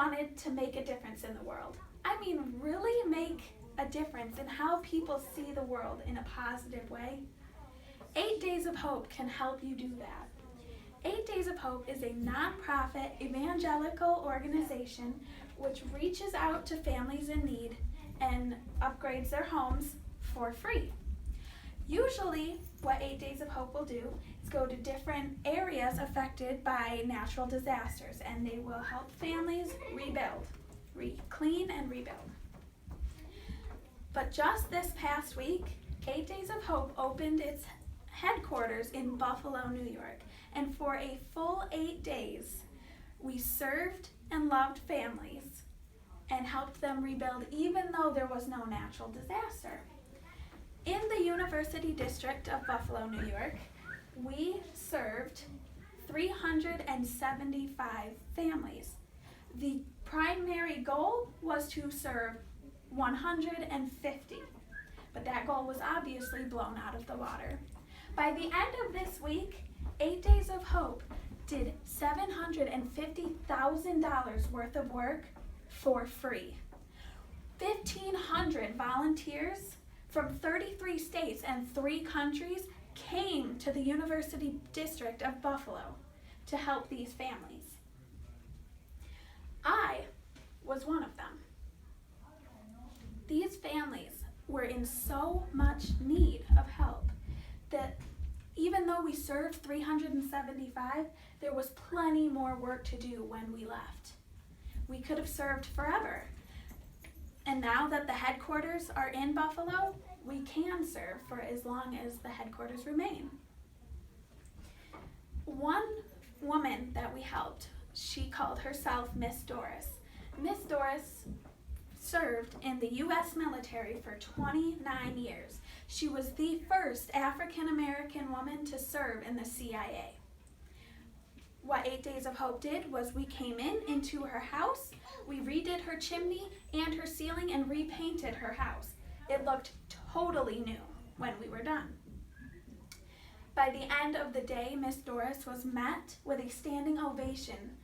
wanted to make a difference in the world. I mean, really make a difference in how people see the world in a positive way. 8 Days of Hope can help you do that. 8 Days of Hope is a nonprofit evangelical organization which reaches out to families in need and upgrades their homes for free. Usually, what 8 Days of Hope will do is go to different areas affected by natural disasters, and they will help families rebuild, clean and rebuild. But just this past week, 8 Days of Hope opened its headquarters in Buffalo, New York, and for a full 8 days, we served and loved families and helped them rebuild even though there was no natural disaster. In the University District of Buffalo, New York, we served 375 families. The primary goal was to serve 150, but that goal was obviously blown out of the water. By the end of this week, 8 Days of Hope did $750,000 worth of work for free. 1,500 volunteers from 33 states and 3 countries came to the University District of Buffalo to help these families. I was one of them. These families were in so much need of help that even though we served 375, there was plenty more work to do when we left. We could have served forever. And now that the headquarters are in Buffalo, we can serve for as long as the headquarters remain. One woman that we helped, she called herself Miss Doris. Miss Doris served in the U.S. military for 29 years. She was the first African American woman to serve in the CIA. What 8 Days of Hope did was we came into her house, we redid her chimney and her ceiling and repainted her house. It looked totally new when we were done. By the end of the day, Miss Doris was met with a standing ovation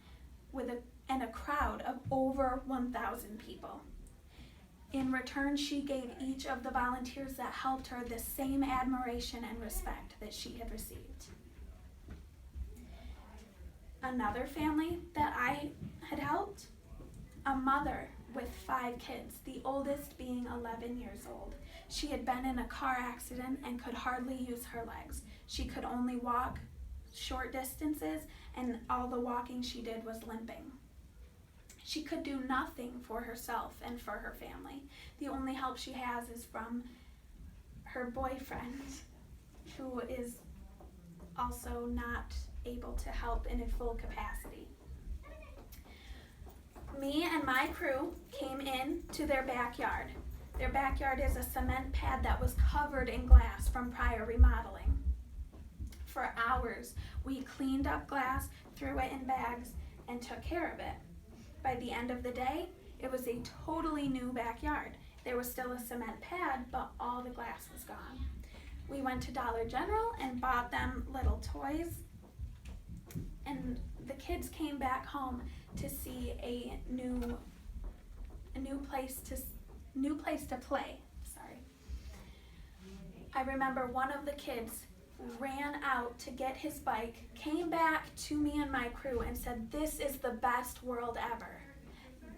and a crowd of over 1,000 people. In return, she gave each of the volunteers that helped her the same admiration and respect that she had received. Another family that I had helped, a mother with 5 kids, the oldest being 11 years old. She had been in a car accident and could hardly use her legs. She could only walk short distances, and all the walking she did was limping. She could do nothing for herself and for her family. The only help she has is from her boyfriend, who is also not able to help in a full capacity. Me and my crew came in to their backyard. Their backyard is a cement pad that was covered in glass from prior remodeling. For hours, we cleaned up glass, threw it in bags, and took care of it. By the end of the day, it was a totally new backyard. There was still a cement pad, but all the glass was gone. We went to Dollar General and bought them little toys, and the kids came back home to see a new place to play. Sorry. I remember one of the kids ran out to get his bike, came back to me and my crew and said, "This is the best world ever."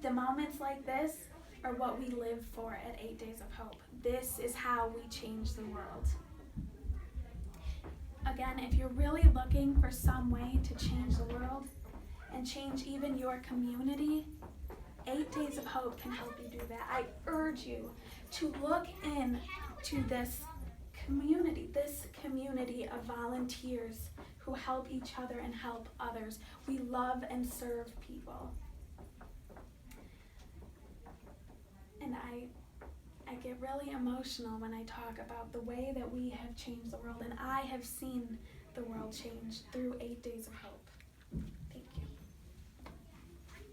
The moments like this are what we live for at 8 Days of Hope. This is how we change the world. Again, if you're really looking for some way to change the world and change even your community, 8 Days of Hope can help you do that. I urge you to look into this community of volunteers who help each other and help others. We love and serve people. And I get really emotional when I talk about the way that we have changed the world, and I have seen the world change through 8 Days of Hope.